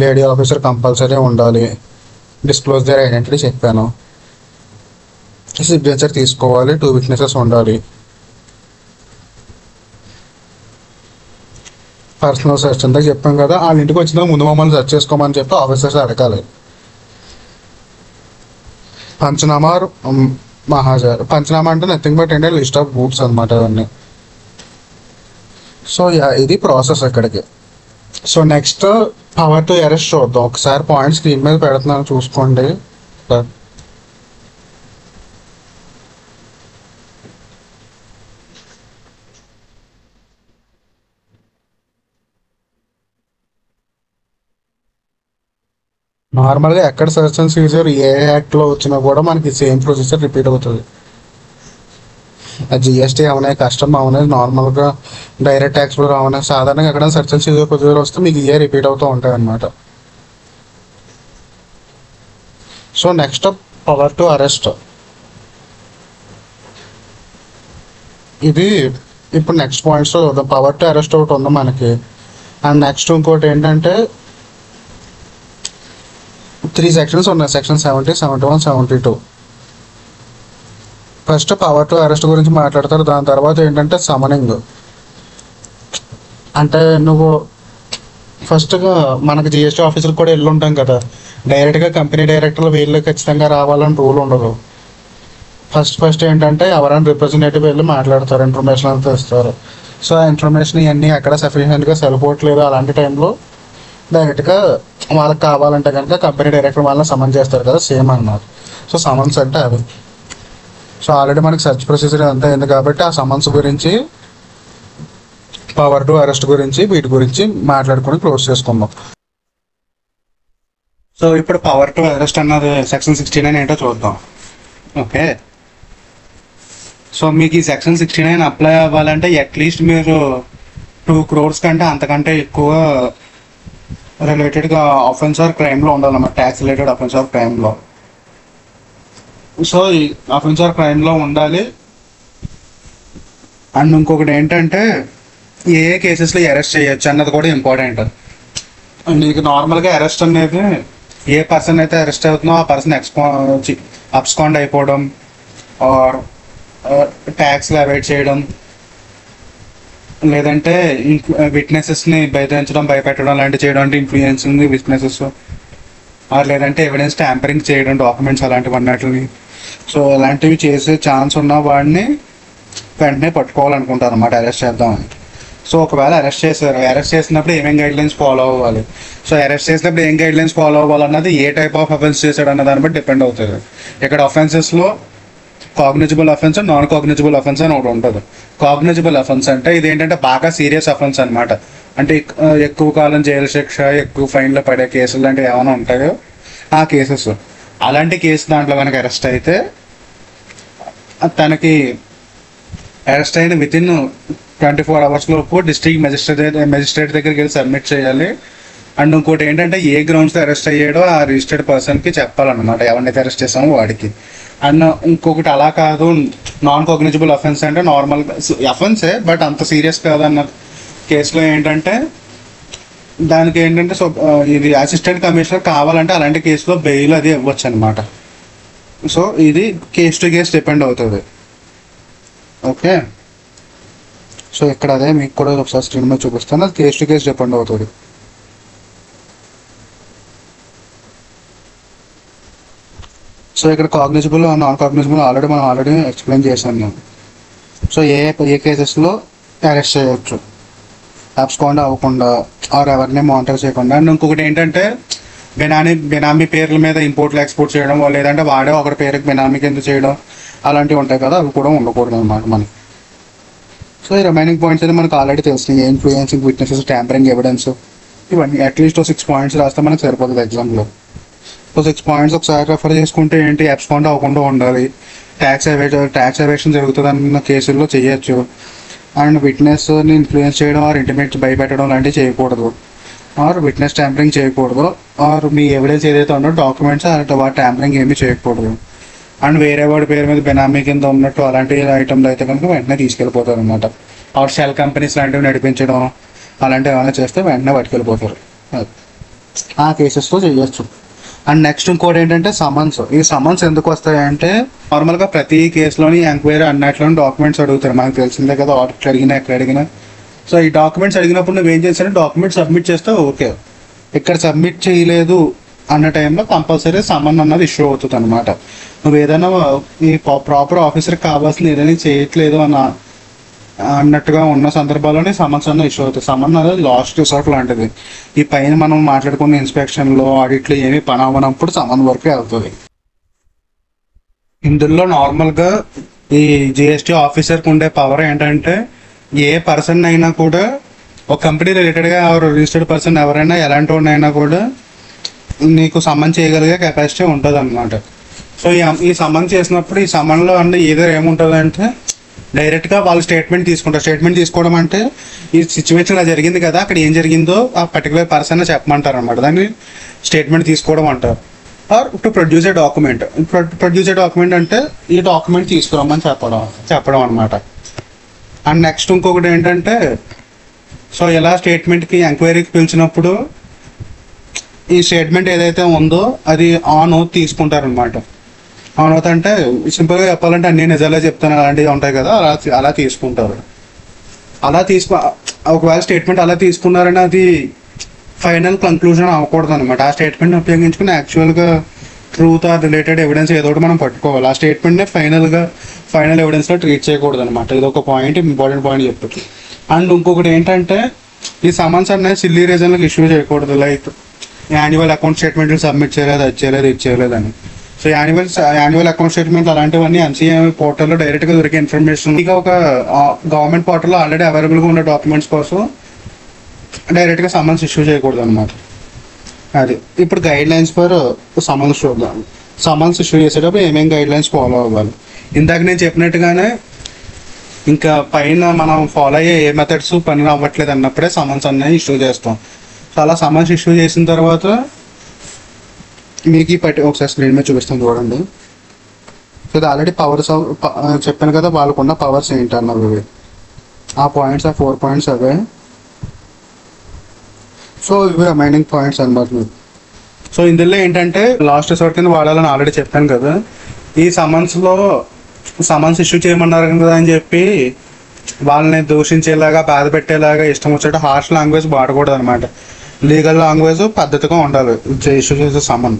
లేడీ ఆఫీసర్ కంపల్సరీ ఉండాలి, డిస్క్లోజ్ దేర్ ఐడెంటిటీ చెప్పాను, సిగ్నేచర్ తీసుకోవాలి, 2 విట్నెసెస్ ఉండాలి, పర్సనల్ సెర్చ్ అంతా చెప్పాం కదా. వాళ్ళ ఇంటికి వచ్చినా ముందు మమ్మల్ని సెర్చ్ చేసుకోమని చెప్పి ఆఫీసర్స్ అడగాలి. పంచనామా మహాజర్, పంచనామా అంటే నథింగ్ బట్ అంటే లిస్ట్ ఆఫ్ గూడ్స్ అనమాట ఇవన్నీ. సో ఇది ప్రాసెస్. ఇక్కడికి so next power to arrest చూద్దాం. ఒకసారి పాయింట్ స్క్రీన్ మీద పెడుతున్నాను చూసుకోండి. నార్మల్గా ఎక్కడ సెర్చ్ అండ్ సీజర్ ఏ యాక్ట్లో వచ్చినా కూడా మనకి సేమ్ ప్రొసీజర్ రిపీట్ అవుతుంది. జిఎస్టీ అవనే, కస్టమ్ అవనే, నార్మల్గా డైరెక్ట్ ట్యాక్స్ అవనే, సాధారణంగా ఎక్కడ సెర్చ్ అండ్ సీజర్ ప్రొసీజర్ వస్తే మీకు ఇయే రిపీట్ అవుతూ ఉంటాయి అన్నమాట. So next power to arrest. ఇది ఇప్పుడు నెక్స్ట్ పాయింట్స్లో చూద్దాం. పవర్ టు అరెస్ట్ ఒకటి ఉంది మనకి. అండ్ నెక్స్ట్ ఇంకోటి ఏంటంటే 3 సెక్షన్స్ ఉన్నాయి. Section 70, 71, 72. First power to arrest గురించి మాట్లాడతారు. దాని తర్వాత ఏంటంటే సమనింగ్. అంటే నువ్వు ఫస్ట్గా మనకి జిఎస్టీ ఆఫీసర్కి కూడా వెళ్ళి ఉంటాం కదా, డైరెక్ట్గా కంపెనీ డైరెక్టర్లు వీళ్ళు ఖచ్చితంగా రావాలని రూల్ ఉండదు. ఫస్ట్ ఏంటంటే ఎవరైనా రిప్రజెంటేటివ్ వెళ్ళి మాట్లాడతారు, ఇన్ఫర్మేషన్ అంతా ఇస్తారు. సో ఆ ఇన్ఫర్మేషన్ ఇవన్నీ ఎక్కడ సఫిషియెంట్గా సరిపోవట్లేదు అలాంటి టైంలో డైరెక్ట్గా వాళ్ళకి కావాలంటే కనుక కంపెనీ డైరెక్టర్ వాళ్ళని సమన్ చేస్తారు కదా, సేమ్ అన్నమాట. సో సమన్స్ అంటే అవి. సో ఆల్రెడీ మనకి సర్చ్ ప్రొసీజర్ అంతా అయింది కాబట్టి ఆ సమన్స్ గురించి, పవర్ టు అరెస్ట్ గురించి, వీటి గురించి మాట్లాడుకుని క్లోజ్ చేసుకుందాం. సో ఇప్పుడు పవర్ టు అరెస్ట్ అన్నది సెక్షన్ 69 ఏంటో చూద్దాం. ఓకే, సో మీకు ఈ సెక్షన్ 69 అప్లై అవ్వాలంటే అట్లీస్ట్ మీరు 2 crores కంటే అంతకంటే ఎక్కువ రిలేటెడ్గా అఫెన్స్ ఆర్ క్రైమ్లో ఉండాలన్నమాట, ట్యాక్స్ రిలేటెడ్ అఫెన్స్ ఆర్ క్రైమ్లో. సో ఈ అఫెన్స్ ఆర్ క్రైమ్లో ఉండాలి. అండ్ ఇంకొకటి ఏంటంటే ఏ కేసెస్లో అరెస్ట్ చేయొచ్చు అన్నది కూడా ఇంపార్టెంట్. మీకు నార్మల్గా అరెస్ట్ అనేది ఏ పర్సన్ అయితే అరెస్ట్ అవుతుందో ఆ పర్సన్ అబ్స్కాండ్ అయిపోవడం, ఆర్ ట్యాక్స్లు అవాయిడ్ చేయడం, లేదంటే విట్నెసెస్ని బెదిరించడం, భయపెట్టడం లాంటివి చేయడం, అంటే ఇన్ఫ్లుయెన్సింగ్ విట్నెసెస్, లేదంటే ఎవిడెన్స్ ట్యాంపరింగ్ చేయడం, డాక్యుమెంట్స్ అలాంటివి అన్నట్లని. సో అలాంటివి చేసే ఛాన్స్ ఉన్న వాడిని వెంటనే పట్టుకోవాలనుకుంటారు అన్నమాట, అరెస్ట్ చేద్దామని. సో ఒకవేళ అరెస్ట్ చేశారు, అరెస్ట్ చేసినప్పుడు ఏమేమి గైడ్లైన్స్ ఫాలో అవ్వాలి, సో అరెస్ట్ చేసినప్పుడు ఏం గైడ్లైన్స్ ఫాలో అవ్వాలన్నది ఏ టైప్ ఆఫ్ అఫెన్స్ చేశాడు అన్న దాన్ని బట్టి డిపెండ్ అవుతుంది. ఇక్కడ అఫెన్సెస్లో cognizable offence, non cognizable offence అని ఒకటి ఉంటుంది. కాగ్నిజబుల్ అఫెన్స్ అంటే ఇదేంటంటే బాగా సీరియస్ అఫెన్స్ అనమాట. అంటే ఎక్కువ కాలం జైలు శిక్ష, ఎక్కువ ఫైన్లో పడే కేసులు లాంటివి ఏమైనా ఉంటాయో ఆ కేసెస్. అలాంటి కేసు దాంట్లో కనుక అరెస్ట్ అయితే తనకి అరెస్ట్ అయిన వితిన్ 24 hours లోపు డిస్ట్రిక్ట్ మెజిస్ట్రేట్ దగ్గరికి వెళ్ళి సబ్మిట్ చేయాలి. అండ్ ఇంకోటి ఏంటంటే ఏ గ్రౌండ్స్లో అరెస్ట్ అయ్యాడో ఆ రిజిస్టర్డ్ పర్సన్కి చెప్పాలన్నమాట, ఎవరినైతే అరెస్ట్ చేసామో వాడికి. అండ్ ఇంకొకటి అలా కాదు, నాన్ కాగ్నిజబుల్ అఫెన్స్ అంటే నార్మల్గా అఫెన్సే బట్ అంత సీరియస్ కాదన్న కేసులో ఏంటంటే దానికి ఏంటంటే ఇది అసిస్టెంట్ కమిషనర్ కావాలంటే అలాంటి కేసులో బెయిల్ అది ఇవ్వచ్చు అనమాట. సో ఇది కేస్ టు కేస్ డిపెండ్ అవుతుంది. ఓకే, సో ఇక్కడ అదే మీకు కూడా ఒకసారి స్క్రీన్ మీద చూపిస్తాను, అది కేస్ టు కేస్ డిపెండ్ అవుతుంది. సో ఇక్కడ cognisable, non cognisable already explain చేశాను నేను. సో ఏ కేసెస్లో అరెస్ట్ చేయవచ్చు అబ్స్కాండ్ అవ్వకుండా, ఆర్ ఎవరిని మానిటర్ చేయకుండా. అండ్ ఇంకొకటి ఏంటంటే బెనామీ పేర్ల మీద ఇంపోర్ట్లు ఎక్స్పోర్ట్ చేయడం, లేదంటే వాడే ఒకటి పేరుకి బెనామీ కింద చేయడం, అలాంటివి ఉంటాయి కదా, అవి కూడా ఉండకూడదు అనమాట మనకి. సో ఈ రిమైనింగ్ పాయింట్స్ అయితే మనకు ఆల్రెడీ తెలిసినాయి. ఇన్ఫ్లుయెన్సింగ్ విట్నెసెస్, ట్యాంపరింగ్ ఎవిడెన్స్, ఇవన్నీ అట్లీస్ట్ 6 points రాస్తే మనకు సరిపోతుంది ఎగ్జామ్లో. సో 6 points ఒకసారి రెఫర్ చేసుకుంటే ఏంటి, అబ్స్కాండ్ అవ్వకుండా ఉండాలి, ట్యాక్స్ ఎవేషన్ జరుగుతుంది అన్న కేసుల్లో చేయొచ్చు, అండ్ విట్నెస్ని ఇన్ఫ్లుయెన్స్ చేయడం ఆర్ ఇంటిమేట్ భయపెట్టడం లాంటివి చేయకూడదు, ఆర్ విట్నెస్ ట్యాంపరింగ్ చేయకూడదు, ఆర్ మీ ఎవిడెన్స్ ఏదైతే ఉందో డాక్యుమెంట్స్ అలాంటి వాటి ట్యాంపరింగ్ ఏమీ చేయకూడదు. అండ్ వేరే వాడి పేరు మీద బెనామీ కింద ఉన్నట్టు అలాంటి ఐటమ్లు అయితే కనుక వెంటనే తీసుకెళ్ళిపోతారు అనమాట. ఆర్ షెల్ కంపెనీస్ లాంటివి నడిపించడం అలాంటివి ఏమైనా చేస్తే వెంటనే పట్టుకెళ్ళిపోతారు. ఆ కేసెస్తో చేయొచ్చు. అండ్ నెక్స్ట్ ఇంకోటి ఏంటంటే సమన్స్. ఈ సమన్స్ ఎందుకు వస్తాయంటే నార్మల్గా ప్రతి కేసులోని ఎంక్వైరీ అన్నట్లోని డాక్యుమెంట్స్ అడుగుతారు, మనకు తెలిసిందే కదా, ఆడిట్ అడిగినా ఎక్కడ అడిగినా. సో ఈ డాక్యుమెంట్స్ అడిగినప్పుడు నువ్వేం చేస్తానంటే డాక్యుమెంట్స్ సబ్మిట్ చేస్తే ఓకే, ఇక్కడ సబ్మిట్ చేయలేదు అన్న టైంలో కంపల్సరీ సమన్ అన్నది ఇష్యూ అవుతుంది అనమాట. నువ్వు ఏదైనా ఈ ప్రాపర్ ఆఫీసర్కి కావాల్సిన ఏదైనా చేయట్లేదు అన్న అన్నట్టుగా ఉన్న సందర్భాల్లోనే సమన్స్ అన్న ఇష్యూ అవుతాయి. సమన్ అనేది లాస్ట్ రిసార్ట్ లాంటిది. ఈ పైన మనం మాట్లాడుకున్న ఇన్స్పెక్షన్లో ఆడిట్లో ఏమి పని అవ్వనప్పుడు సమన్ వరకే అవుతుంది. ఇందులో నార్మల్గా ఈ జిఎస్టీ ఆఫీసర్కి ఉండే పవర్ ఏంటంటే ఏ పర్సన్ అయినా కూడా ఒక కంపెనీ రిలేటెడ్గా రిజిస్టర్డ్ పర్సన్ ఎవరైనా ఎలాంటి వాడినైనా కూడా నీకు సమన్ చేయగలిగే కెపాసిటీ ఉంటుంది అనమాట. సో ఈ సమన్ చేసినప్పుడు ఈ సమన్లో అంటే ఏదో ఏముంటుంది అంటే డైరెక్ట్గా వాళ్ళు స్టేట్మెంట్ తీసుకుంటారు. స్టేట్మెంట్ తీసుకోవడం అంటే ఈ సిచ్యువేషన్ అలా జరిగింది కదా, అక్కడ ఏం జరిగిందో ఆ పర్టికులర్ పర్సన్ చెప్పమంటారు అనమాట. దాన్ని స్టేట్మెంట్ తీసుకోవడం అంటారు. Or to produce a document. Produce a document అంటే ఈ డాక్యుమెంట్ తీసుకురామని చెప్పడం అనమాట. అండ్ నెక్స్ట్ ఇంకొకటి ఏంటంటే సో ఇలా స్టేట్మెంట్కి ఎంక్వైరీకి పిలిచినప్పుడు ఈ స్టేట్మెంట్ ఏదైతే ఉందో అది ఆన్ ఓత్ తీసుకుంటారనమాట. ఆన్ ఓత్ అంటే సింపుల్గా చెప్పాలంటే అన్ని నిజాలే చెప్తాను అలాంటివి ఉంటాయి కదా, అలా తీసుకుంటారు. ఒకవేళ స్టేట్మెంట్ అలా తీసుకున్నారని అది ఫైనల్ కంక్లూజన్ అవ్వకూడదు అనమాట. ఆ స్టేట్మెంట్ ఉపయోగించుకుని యాక్చువల్గా ట్రూత్ ఆర్ రిలేటెడ్ ఎవిడెన్స్ ఏదో ఒకటి మనం పట్టుకోవాలి. ఆ స్టేట్మెంట్ని ఫైనల్ ఎవిడెన్స్లో ట్రీట్ చేయకూడదు అనమాట. ఇది ఒక పాయింట్, ఇంపార్టెంట్ పాయింట్ చెప్తారు. అండ్ ఇంకొకటి ఏంటంటే ఈ సమన్స్ అనేది సిల్లీ రీజన్లకు ఇష్యూ చేయకూడదు. లైక్ యాన్యువల్ అకౌంట్ స్టేట్మెంట్లు సబ్మిట్ చేయలేదు, అది చేయలేదు, ఇది చేయలేదు అని. సో యాన్యువల్ అకౌంట్ స్టేట్మెంట్ అలాంటివన్నీ ఎంసీఏ పోర్టల్లో డైరెక్ట్గా దొరికే ఇన్ఫర్మేషన్. ఇక ఒక గవర్నమెంట్ పోర్టల్లో ఆల్రెడీ అవైలబుల్గా ఉన్న డాక్యుమెంట్స్ కోసం డైరెక్ట్గా సమన్స్ ఇష్యూ చేయకూడదు అనమాట. అది ఇప్పుడు గైడ్ లైన్స్ ఫర్ సమన్స్ చూద్దాం. సమన్స్ ఇష్యూ చేసేటప్పుడు ఏమేమి గైడ్ లైన్స్ ఫాలో అవ్వాలి. ఇందాక నేను చెప్పినట్టుగానే ఇంకా పైన మనం ఫాలో అయ్యే ఏ మెథడ్స్ పని అవ్వట్లేదు అన్నప్పుడే సమన్స్ అనేది ఇష్యూ చేస్తాం. సో అలా సమన్స్ ఇష్యూ చేసిన తర్వాత మీకు ఒకసారి స్క్రీన్ మీద చూపిస్తాను చూడండి. సో ఇది ఆల్రెడీ పవర్స్ చెప్పాను కదా వాళ్ళకున్న పవర్స్ ఏంటి అన్నవి. ఆ పాయింట్స్, ఆ 4 పాయింట్స్ అవే. సో ఇవి రిమైనింగ్ పాయింట్స్ అనమాట మీకు. సో ఇందులో ఏంటంటే లాస్ట్ రిసార్ట్ కింద వాడాలని ఆల్రెడీ చెప్పాను కదా. ఈ సమన్స్ ఇష్యూ చేయమన్నారు కదా అని చెప్పి వాళ్ళని దూషించేలాగా, బాధ పెట్టేలాగా ఇష్టం వచ్చేట హార్ష్ లాంగ్వేజ్ వాడకూడదు అనమాట. లీగల్ లాంగ్వేజ్ పద్ధతిగా ఉండాలి ఇష్యూ చేసే సమన్.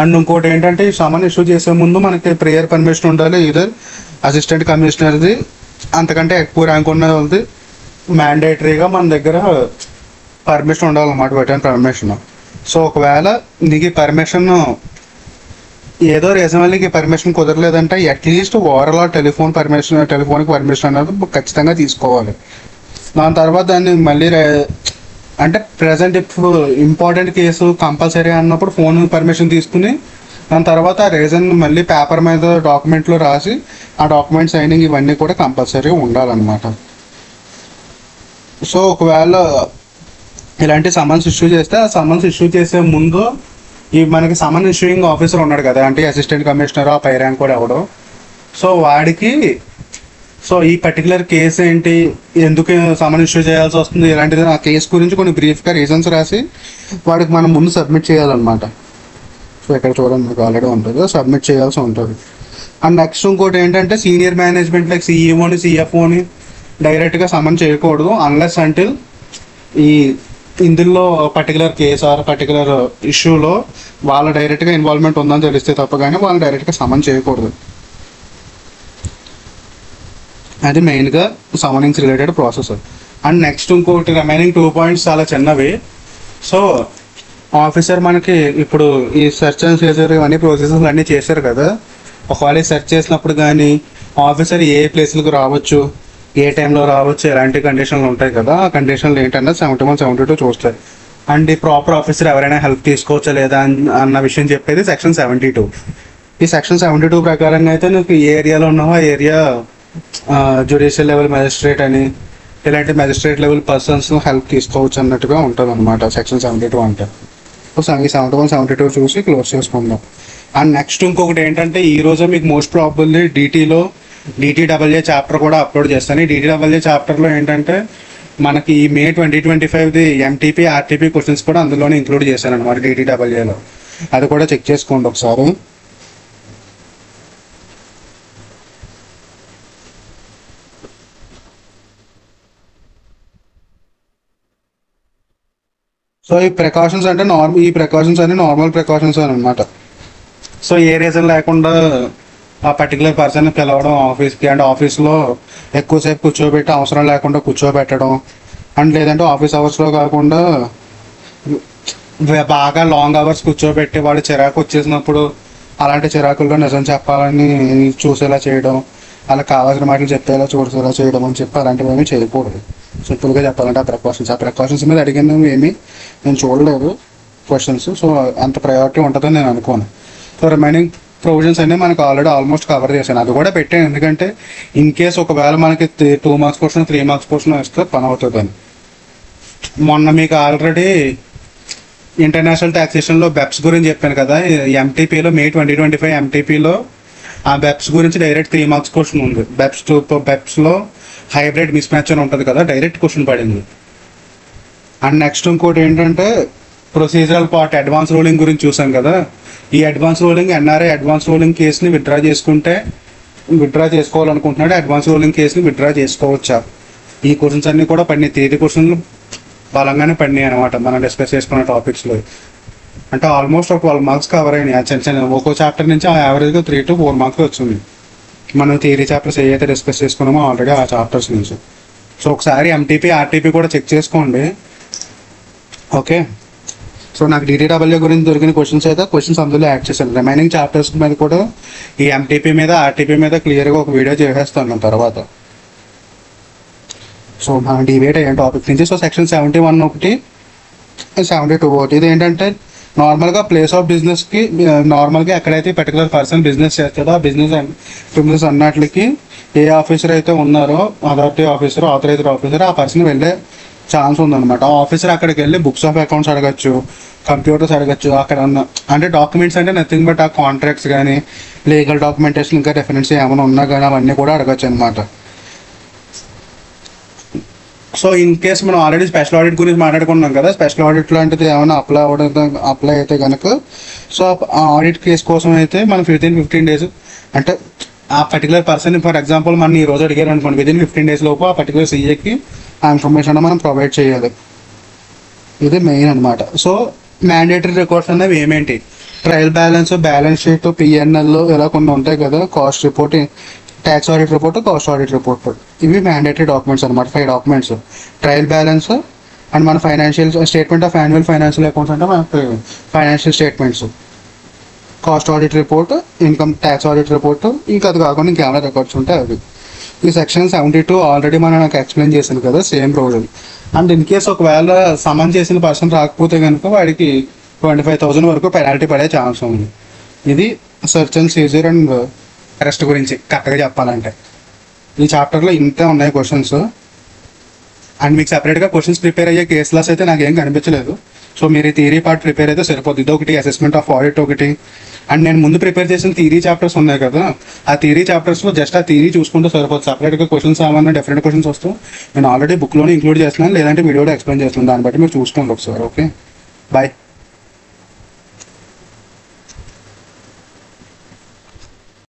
అండ్ ఇంకోటి ఏంటంటే ఈ సమన్ ఇష్యూ చేసే ముందు మనకి ప్రేయర్ పర్మిషన్ ఉండాలి. ఇదర్ అసిస్టెంట్ కమిషనర్ది, అంతకంటే ఎక్కువ ర్యాంక్ ఉన్న వాళ్ళది మ్యాండేటరీగా మన దగ్గర పర్మిషన్ ఉండాలన్నమాట, రిటర్న్ పర్మిషన్. సో ఒకవేళ నీకు పర్మిషన్ ఏదో రీజన్ వల్ల నీకు పర్మిషన్ కుదరలేదంటే అట్లీస్ట్ ఓవరాల్ టెలిఫోన్కి పర్మిషన్ అనేది ఖచ్చితంగా తీసుకోవాలి. దాని తర్వాత దాన్ని మళ్ళీ అంటే ప్రజెంట్ ఇప్పుడు ఇంపార్టెంట్ కేసు కంపల్సరీ అన్నప్పుడు ఫోన్ పర్మిషన్ తీసుకుని దాని తర్వాత ఆ రీజన్ మళ్ళీ పేపర్ మీద డాక్యుమెంట్లో రాసి ఆ డాక్యుమెంట్ సైనింగ్ ఇవన్నీ కూడా కంపల్సరీ ఉండాలన్నమాట. సో ఒకవేళ ఇలాంటి సమన్స్ ఇష్యూ చేస్తే ఆ సమన్స్ ఇష్యూ చేసే ముందు ఈ మనకి సమన్ ఇష్యూయింగ్ ఆఫీసర్ ఉన్నాడు కదా, అంటే అసిస్టెంట్ కమిషనర్ ఆ పై ర్యాంక్ కూడా ఎవడో, సో వాడికి సో ఈ పర్టికులర్ కేసు ఏంటి, ఎందుకు సమన్ ఇష్యూ చేయాల్సి వస్తుంది, ఇలాంటిది ఆ కేసు గురించి కొన్ని బ్రీఫ్గా రీజన్స్ రాసి వాడికి మనం ముందు సబ్మిట్ చేయాలన్నమాట. సో ఇక్కడ చూడండి మీకు ఆల్రెడీ ఉంటుంది, సబ్మిట్ చేయాల్సి ఉంటుంది. అండ్ నెక్స్ట్ ఇంకోటి ఏంటంటే సీనియర్ మేనేజ్మెంట్ లైక్ సిఈఓని, సిఎఫ్ఓని డైరెక్ట్గా సమన్ చేయకూడదు అన్లెస్ అంటిల్ ఇందులో పర్టికులర్ కేసు ఆర్ పర్టికులర్ ఇష్యూలో వాళ్ళ డైరెక్ట్గా ఇన్వాల్వ్మెంట్ ఉందని తెలిస్తే తప్ప కానీ వాళ్ళు డైరెక్ట్గా సమన్ చేయకూడదు. అది మెయిన్గా సమనింగ్స్ రిలేటెడ్ ప్రాసెస్. అండ్ నెక్స్ట్ ఇంకోటి రిమైనింగ్ 2 పాయింట్స్ చాలా చిన్నవి. సో ఆఫీసర్ మనకి ఇప్పుడు ఈ సెర్చ్ అండ్ సీజర్ ఇవన్నీ ప్రాసెసెస్ అన్నీ చేశారు కదా, ఒకవేళ సెర్చ్ చేసినప్పుడు కానీ ఆఫీసర్ ఏ ప్లేస్లకు రావచ్చు, ఏ టైంలో రావచ్చు, ఎలాంటి కండిషన్లు ఉంటాయి కదా, ఆ కండిషన్లు ఏంటన్నా 71, 72 చూస్తారు. అండ్ ఈ ప్రాపర్ ఆఫీసర్ ఎవరైనా హెల్ప్ తీసుకోవచ్చా లేదా అన్న విషయం చెప్పేది సెక్షన్ 72. ఈ సెక్షన్ 72 ప్రకారంగా అయితే నువ్వు ఏ ఏరియాలో ఉన్నావో ఆ ఏరియా జ్యుడిషియల్ లెవెల్ మెజిస్ట్రేట్ అని ఇలాంటి మెజిస్ట్రేట్ లెవెల్ పర్సన్స్ హెల్ప్ తీసుకోవచ్చు అన్నట్టుగా ఉంటుంది అనమాట సెక్షన్ 72 అంటే. సో ఈ 71, 72 చూసి క్లోజ్ చేసుకుందాం. అండ్ నెక్స్ట్ ఇంకొకటి ఏంటంటే ఈ రోజు మీకు మోస్ట్ ప్రాబబ్లీ DTAA చాప్టర్ కూడా అప్లోడ్ చేస్తాను. ఈ DTAA చాప్టర్లో ఏంటంటే మనకి ఈ May 2025 MTP, RTP క్వశ్చన్స్ కూడా అందులోనే ఇంక్లూడ్ చేశాను అనమాట DTAAలో. అది కూడా చెక్ చేసుకోండి ఒకసారి. సో ఈ ప్రికాషన్స్ అంటే నార్మల్ ప్రికాషన్స్ అనమాట. సో ఏ రీజన్ లేకుండా ఆ పర్టికులర్ పర్సన్ పిలవడం ఆఫీస్కి, అండ్ ఆఫీస్లో ఎక్కువసేపు కూర్చోబెట్టి అవసరం లేకుండా కూర్చోబెట్టడం, అండ్ లేదంటే ఆఫీస్ అవర్స్లో కాకుండా బాగా లాంగ్ అవర్స్ కూర్చోబెట్టి వాళ్ళు చిరాకు వచ్చేసినప్పుడు అలాంటి చిరాకుల్లో నిజం చెప్పాలని చూసేలా చేయడం, అలా కావాల్సిన మాటలు చెప్పేలా చూసేలా చేయడం అని చెప్పి అలాంటివి ఏమీ చేయకూడదు. సింపుల్గా చెప్పాలంటే ఆ ప్రికాషన్స్ మీద అడిగిన ఏమీ నేను చూడలేదు క్వశ్చన్స్. సో అంత ప్రయారిటీ ఉంటుందని నేను అనుకోను. సో రిమైనింగ్ ప్రొవిజన్స్ అన్నీ మనకు ఆల్రెడీ ఆల్మోస్ట్ కవర్ చేశాను. అది కూడా పెట్టాను ఎందుకంటే ఇన్ కేస్ ఒకవేళ మనకి 2 మార్క్స్ క్వశ్చన్ 3 మార్క్స్ క్వశ్చన్ వస్తే పని అవుతుందని. మొన్న మీకు ఆల్రెడీ ఇంటర్నేషనల్ ట్యాక్సేషన్లో బెప్స్ గురించి చెప్పాను కదా, ఎంటీపీలో May 2025 ఎంటీపీలో ఆ బెప్స్ గురించి డైరెక్ట్ 3 మార్క్స్ క్వశ్చన్ ఉంది. బెప్స్లో హైబ్రిడ్ మిస్ మ్యాచ్ అని ఉంటుంది కదా, డైరెక్ట్ క్వశ్చన్ పడింది. అండ్ నెక్స్ట్ ఇంకోటి ఏంటంటే ప్రొసీజరల్ పార్ట్ అడ్వాన్స్ రూలింగ్ గురించి చూసాం కదా. ఈ advance ruling NRI advance ruling కేసుని విత్డ్రా చేసుకోవాలనుకుంటున్నాడు. అడ్వాన్స్ రూలింగ్ కేసుని విత్డ్రా చేసుకోవచ్చా? ఈ క్వశ్చన్స్ అన్నీ కూడా పడినాయి. థియరీ క్వశ్చన్లు బలంగానే పడినాయి అనమాట మనం డిస్కస్ చేసుకున్న టాపిక్స్లో. అంటే ఆల్మోస్ట్ ఒక 12 మార్క్స్ కవర్ అయినాయి. చిన్న ఒక్కో చాప్టర్ నుంచి యావరేజ్గా 3 to 4 మార్క్స్ వచ్చింది. మనం థియరీ చాప్టర్స్ ఏవైతే డిస్కస్ చేసుకున్నామో ఆల్రెడీ ఆ చాప్టర్స్ నుంచి. సో ఒకసారి ఎంటీపీ ఆర్టీపీ కూడా చెక్ చేసుకోండి. ఓకే, సో నాకు DDW గురించి దొరికిన క్వశ్చన్స్ అందులో యాడ్ చేశాను. రిమైనింగ్ చాప్టర్స్ మీద కూడా ఈ ఎంటీపీ మీద ఆర్టీపీ మీద క్లియర్గా ఒక వీడియో చేసేస్తాను తర్వాత. సో మనం డిబేట్ అయ్యే టాపిక్ నుంచి. సో సెక్షన్ 71 ఒకటి, 72 ఒకటి. ఇది ఏంటంటే నార్మల్గా ప్లేస్ ఆఫ్ బిజినెస్కి నార్మల్గా ఎక్కడైతే పర్టికులర్ పర్సన్ బిజినెస్ చేస్తాడో ఆ బిజినెస్ అన్నట్లకి ఏ ఆఫీసర్ అయితే ఉన్నారో అథారిటీ ఆఫీసర్, ఆథరైజ్డ్ ఆఫీసర్, ఆ పర్సన్ వెళ్ళే ఛాన్స్ ఉందన్నమాట. ఆ ఆఫీసర్ అక్కడికి వెళ్ళి బుక్స్ ఆఫ్ అకౌంట్స్ అడగచ్చు, కంప్యూటర్స్ అడగచ్చు. అక్కడ అంటే డాక్యుమెంట్స్ అంటే నథింగ్ బట్ ఆ కాంట్రాక్ట్స్ కానీ లీగల్ డాక్యుమెంటేషన్ ఇంకా రెఫరెన్స్ ఏమైనా ఉన్నా కానీ అవన్నీ కూడా అడగచ్చు అనమాట. సో ఇన్ కేస్ మనం ఆల్రెడీ స్పెషల్ ఆడిట్ గురించి మాట్లాడుకున్నాం కదా, స్పెషల్ ఆడిట్ లాంటిది ఏమైనా అప్లై అయితే కనుక సో ఆ ఆడిట్ కేసు కోసం అయితే మనం 15 days అంటే ఆ పర్టికులర్ పర్సన్ ఫర్ ఎగ్జాంపుల్ మనం ఈ రోజు అడిగారు అనుకోండి, within 15 days లోపు ఆ పర్టికులర్ సీఏకి ఆ ఇన్ఫర్మేషన్ మనం ప్రొవైడ్ చేయాలి. ఇది మెయిన్ అనమాట. సో మ్యాండేటరీ రికార్డ్స్ అనేవి ఏమేంటి? Trial balance, balance sheet, PNL ఇలా కొన్ని ఉంటాయి కదా, cost report, tax audit report, cost audit report. ఇవి మ్యాండేటరీ డాక్యుమెంట్స్ అనమాట. 5 డాక్యుమెంట్స్: ట్రయల్ బ్యాలెన్స్ అండ్ మన financial statement of annual financial accounts అంటే మనకు financial statements, cost audit report, income tax audit report, ఇంకా అది కాకుండా ఇంకేమైనా రికార్డ్స్ ఉంటాయి అవి. ఈ సెక్షన్ 72 ఆల్రెడీ మనం నాకు ఎక్స్ప్లెయిన్ చేశాను కదా, same provision. And in case ఒకవేళ సమన్ చేసిన పర్సన్ రాకపోతే కనుక వాడికి 25,000 వరకు పెనాల్టీ పడే ఛాన్స్ ఉంది. ఇది search and seizure and arrest గురించి కరెక్ట్గా చెప్పాలంటే. ఈ చాప్టర్లో ఇంతే ఉన్నాయి క్వశ్చన్స్. అండ్ మీకు సపరేట్గా క్వశ్చన్స్ ప్రిపేర్ అయ్యే కేసులాస్ అయితే నాకు ఏం కనిపించలేదు. సో మీరు ఈ థియరీ పార్ట్ ప్రిపేర్ అయితే సరిపోతుంది. ఇదొకటి, అసెస్మెంట్ ఆఫ్ ఆడిట్ ఒకటి. అండ్ నేను ముందు ప్రిపేర్ చేసిన థియరీ చాప్టర్స్ ఉన్నాయి కదా, ఆ థియరీ చాప్టర్స్లో జస్ట్ ఆ థియరీ చూసుకుంటే సరిపోతుంది. సపరేట్గా క్వశ్చన్స్ ఏమన్నా డిఫరెంట్ క్వశ్చన్స్ వస్తూ నేను ఆల్రెడీ బుక్లోనే ఇంక్లూడ్ చేస్తున్నాను, లేదంటే వీడియోలో ఎక్స్ప్లెయిన్ చేస్తున్నాను. దాన్ని బట్టి మీరు చూసుకోండి ఒకసారి. Okay, bye.